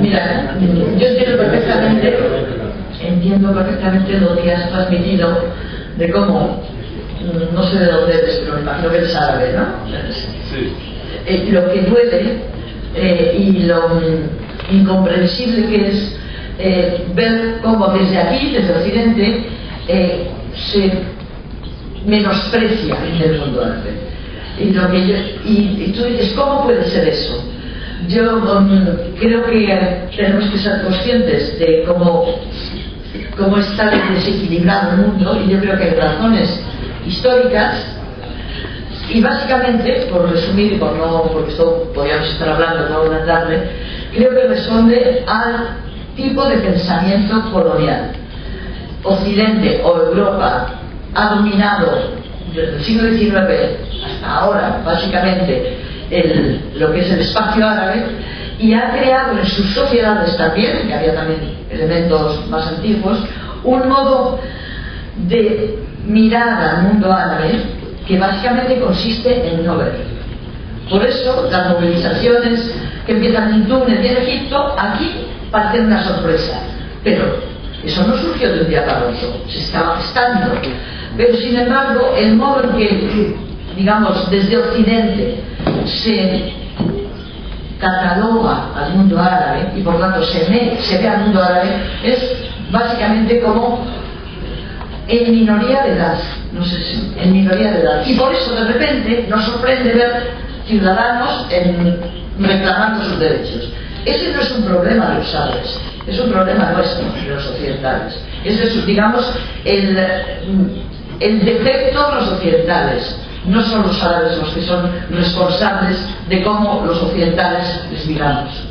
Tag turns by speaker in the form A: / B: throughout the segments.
A: Mira, yo entiendo perfectamente lo que has transmitido de cómo, no sé de dónde eres, pero me imagino que eres árabe, ¿no? Sí. Lo que duele y lo incomprensible que es ver cómo desde aquí, desde Occidente, se menosprecia el mundo árabe. Y tú dices, ¿cómo puede ser eso? Yo creo que tenemos que ser conscientes de cómo está desequilibrado el mundo, y yo creo que hay razones históricas, y básicamente, por resumir y porque esto podríamos estar hablando toda una tarde, creo que responde al tipo de pensamiento colonial. Occidente o Europa ha dominado desde el siglo XIX hasta ahora básicamente lo que es el espacio árabe, y ha creado en sus sociedades también, que había también elementos más antiguos, un modo de mirada al mundo árabe que básicamente consiste en no ver. Por eso las movilizaciones que empiezan en Túnez y en Egipto aquí parecen una sorpresa, pero eso no surgió de un día para otro, se estaba gestando. Pero sin embargo, el modo en que, digamos, desde Occidente se cataloga al mundo árabe y por tanto se ve al mundo árabe es básicamente como en minoría de edad, no sé si en minoría de edad, y por eso de repente nos sorprende ver ciudadanos reclamando sus derechos. Ese no es un problema de los árabes, es un problema nuestro, de los occidentales. Ese es, digamos, el defecto de los occidentales. No son los árabes los que son responsables de cómo los occidentales les miramos.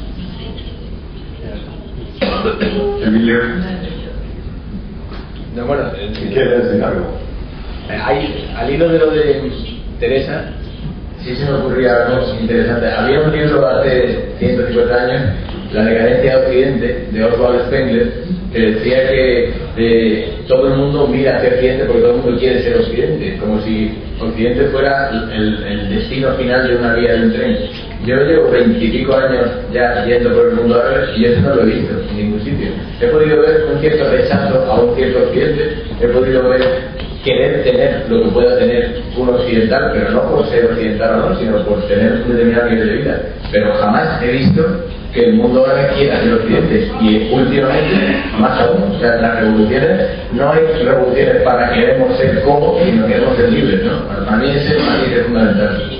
B: Emilio,
C: no, bueno,
B: ¿quieres decir algo?
C: Al hilo de lo de Teresa, sí se me ocurría algo interesante. Había un libro hace 150 años, La decadencia de Occidente, de Oswald Spengler, que decía que todo el mundo mira hacia Occidente porque todo el mundo quiere ser Occidente, como si Occidente fuera el destino final de una vía de un tren. Yo llevo 20 y pico años ya yendo por el mundo árabe y eso no lo he visto en ningún sitio. He podido ver un cierto rechazo a un cierto Occidente, he podido ver querer tener lo que pueda tener un occidental, pero no por ser occidental o no, sino por tener un determinado nivel de vida. Pero jamás he visto que el mundo árabe quiera ser occidente, y últimamente más aún. O sea, las revoluciones, no hay revoluciones para queremos ser como, sino queremos ser libres, ¿no? Para mí ese es fundamental.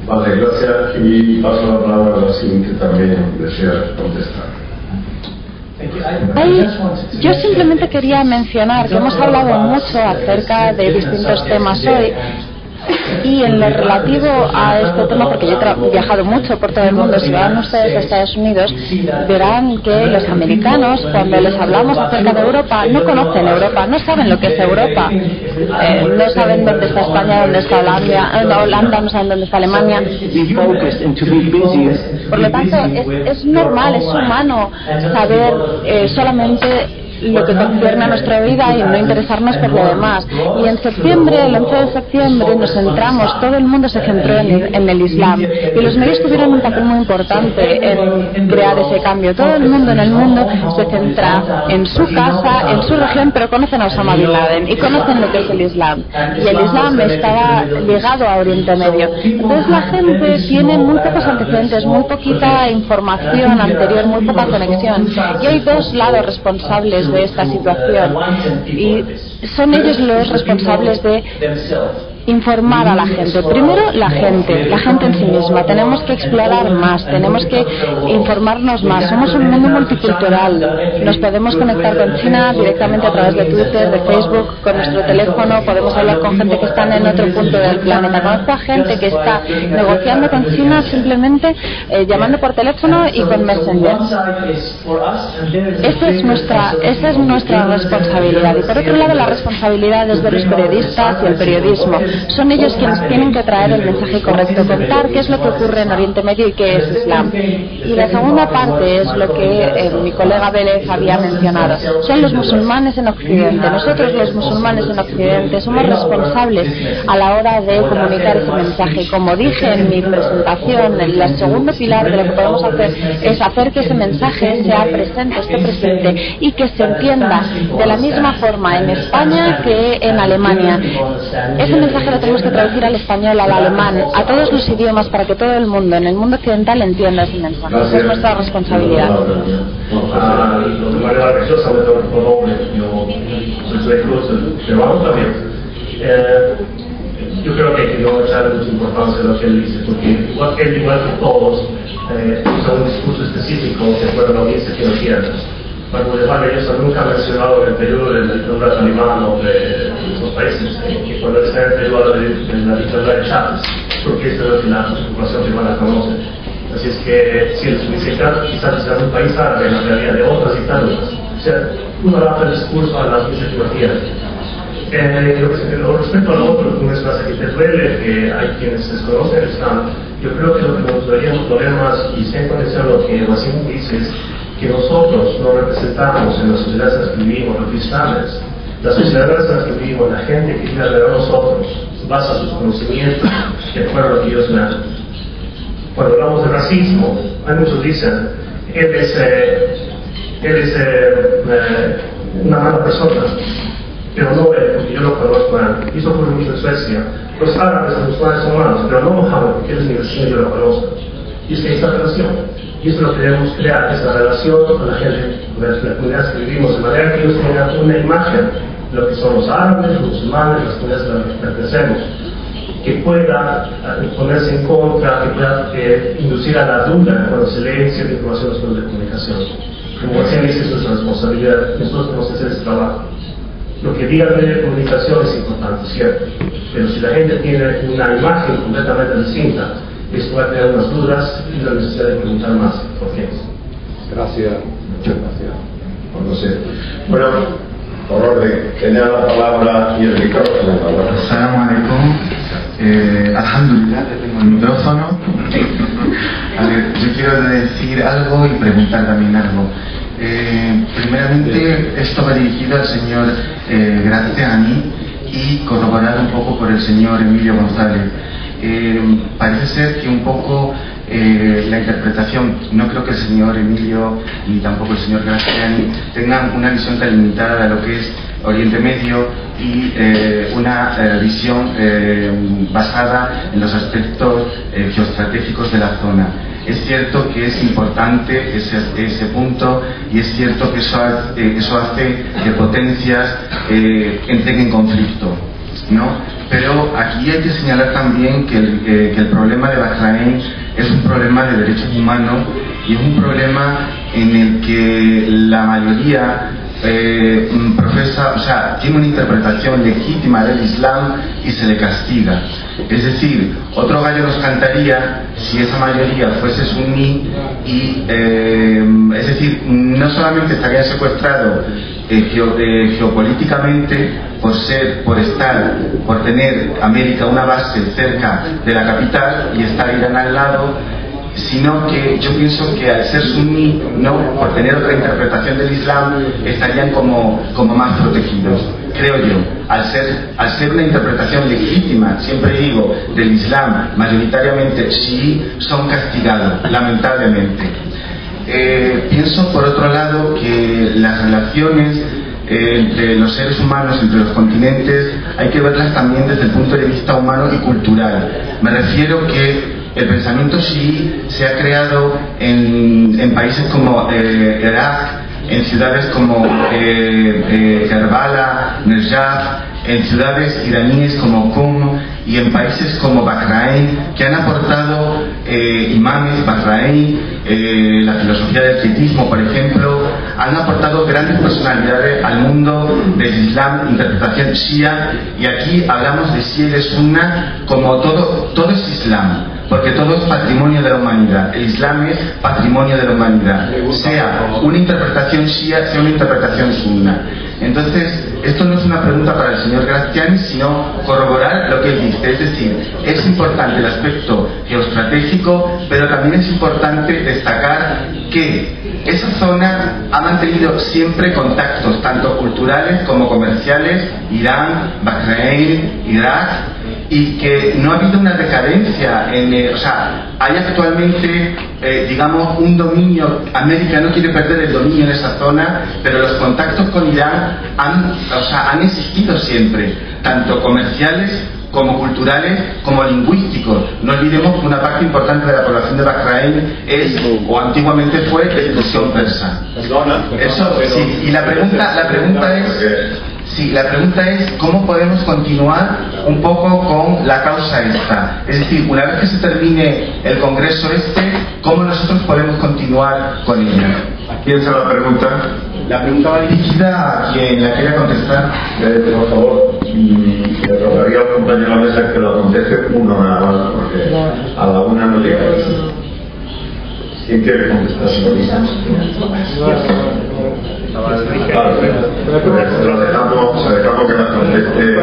B: Vale, gracias, y paso la palabra a la siguiente que también desea contestar.
D: Yo simplemente quería mencionar que hemos hablado mucho acerca de distintos temas hoy, y en lo relativo a este tema, porque yo he viajado mucho por todo el mundo, si van ustedes a Estados Unidos verán que los americanos, cuando les hablamos acerca de Europa, no conocen Europa, no saben lo que es Europa, no saben dónde está España, dónde está Holanda, no saben dónde está Alemania. Por lo tanto es normal, es humano saber solamente lo que concierne a nuestra vida y no interesarnos por lo demás. Y en septiembre, el 11 de septiembre, nos centramos, todo el mundo se centró en el Islam, y los medios tuvieron un papel muy importante en crear ese cambio. Todo el mundo en el mundo se centra en su casa, en su región, pero conocen a Osama Bin Laden y conocen lo que es el Islam, y el Islam estaba ligado a Oriente Medio. Entonces la gente tiene muy pocos antecedentes, muy poquita información anterior, muy poca conexión, y hay dos lados responsables de esta situación, y son ellos los responsables de informar a la gente. Primero, la gente en sí misma. Tenemos que explorar más, tenemos que informarnos más. Somos un mundo multicultural. Nos podemos conectar con China directamente a través de Twitter, de Facebook, con nuestro teléfono. Podemos hablar con gente que está en otro punto del planeta. Conozco a gente que está negociando con China simplemente llamando por teléfono y con Messenger. Esa es nuestra responsabilidad. Y por otro lado, las responsabilidades de los periodistas y el periodismo. son ellos quienes tienen que traer el mensaje correcto, contar qué es lo que ocurre en Oriente Medio y qué es Islam. Y la segunda parte es lo que mi colega Vélez había mencionado, son los musulmanes en Occidente. Nosotros los musulmanes en Occidente somos responsables a la hora de comunicar ese mensaje. Como dije en mi presentación, el segundo pilar de lo que podemos hacer es hacer que ese mensaje sea presente, esté presente y que se entienda de la misma forma en España que en Alemania. Ese mensaje lo tenemos que traducir al español, al alemán, a todos los idiomas para que todo el mundo, en el mundo occidental, entienda ese mensaje. Esa es nuestra responsabilidad.
B: De manera religiosamente ortodoxa, yo soy cruz peruano también. Yo creo que hay que no echarle mucha importancia a lo que él dice, porque él, igual que todos, usa un discurso específico de acuerdo a la audiencia que lo quiera. Cuando de religioso nunca ha mencionado en el periodo de la dictadura talibán o de los países, que cuando está en el periodo de la dictadura de Chávez, porque esta es la población peruana conoce. Así es que si el significado quizás sea un país árabe en la realidad de otras dictaduras, o sea, uno adapta el discurso a las iniciativas. Respecto al otro, como es frase que te duele, que hay quienes desconocen el Islam, yo creo que lo que nos deberíamos poner más, y está en conexión a lo que Wasim dice, es que nosotros no representamos en las sociedades en las que vivimos, los cristianos, las sociedades en las que vivimos, la gente que vive alrededor de nosotros, basa sus conocimientos de acuerdo a lo que ellos me dan. Cuando hablamos de racismo, hay muchos dicen, él es una mala persona, pero no él, porque yo lo conozco a él. Eso ocurre mucho en Suecia. Los árabes, los musulmanes son malos, pero no Mohammed, porque él es mi vecino y yo lo conozco. Y es que hay esta relación. Y eso es lo que debemos crear, esa relación con la gente, con las comunidades que vivimos, de manera que ellos tengan una imagen de lo que son los árabes, los musulmanes, las comunidades a las que pertenecemos, que pueda ponerse en contra, que pueda inducir a la duda cuando se lee cierta información en los medios de comunicación. Como decía, esa es nuestra responsabilidad, nosotros tenemos que hacer ese trabajo. Lo que diga el medio de comunicación es importante, cierto, pero si la gente tiene una imagen completamente distinta, esto va a tener unas dudas y la necesidad de preguntar más. ¿Por qué?
E: Gracias, muchas gracias.
B: No sé. Bueno, por orden, tenía la palabra y el micrófono.
F: Assalamu alaikum. Alhamdulillah, tengo el micrófono. A ver, yo quiero decir algo y preguntar también algo. Primeramente, esto va dirigido al señor Graziani y corroborado un poco por el señor Emilio González. Parece ser que un poco la interpretación, no creo que el señor Emilio ni tampoco el señor Graziani tengan una visión tan limitada de lo que es Oriente Medio y una visión basada en los aspectos geoestratégicos de la zona. Es cierto que es importante ese punto y es cierto que eso hace que potencias entren en conflicto, ¿no? Pero aquí hay que señalar también que el problema de Bahrein es un problema de derechos humanos y es un problema en el que la mayoría profesa, o sea, tiene una interpretación legítima del Islam y se le castiga. Es decir, otro gallo nos cantaría si esa mayoría fuese suní y, es decir, no solamente estarían secuestrados geopolíticamente por tener América una base cerca de la capital y estar Irán al lado, sino que yo pienso que al ser suní, no, por tener otra interpretación del Islam, estarían como más protegidos, creo yo. Al ser una interpretación legítima, siempre digo, del Islam, mayoritariamente sí, son castigados, lamentablemente. Pienso, por otro lado, que las relaciones entre los seres humanos, entre los continentes, hay que verlas también desde el punto de vista humano y cultural. Me refiero que el pensamiento chií se ha creado en países como Irak, en ciudades como Kerbala, Nejaf, en ciudades iraníes como Qum y en países como Bahrein, que han aportado imames, Bahrein, la filosofía del quietismo, por ejemplo, han aportado grandes personalidades al mundo del Islam, interpretación shia, y aquí hablamos de shia y de sunna como todo es Islam, porque todo es patrimonio de la humanidad. El Islam es patrimonio de la humanidad, sea una interpretación shia, sea una interpretación sunna. Entonces, esto no es una pregunta para el señor Graziani, sino corroborar lo que él dice. Es decir, es importante el aspecto geoestratégico, pero también es importante destacar que esa zona ha mantenido siempre contactos, tanto culturales como comerciales, Irán, Bahrein, Irak, y que no ha habido una decadencia o sea, hay actualmente digamos un dominio. América no quiere perder el dominio en esa zona, pero los contactos con Irán han existido siempre, tanto comerciales como culturales, como lingüísticos. No olvidemos que una parte importante de la población de Bahrein es, o antiguamente fue, de expresión persa. Eso sí, y la pregunta es cómo podemos continuar un poco con la causa esta. Es decir, una vez que se termine el congreso ¿cómo nosotros podemos continuar con ella?
E: ¿Quién se la pregunta?
F: La pregunta va dirigida a quien la quiera contestar.
E: Por favor, le rogaría al compañero de la mesa que lo conteste uno nada más, porque a la una no llega. ¿Quién quiere contestar? Claro, lo dejamos que la conteste.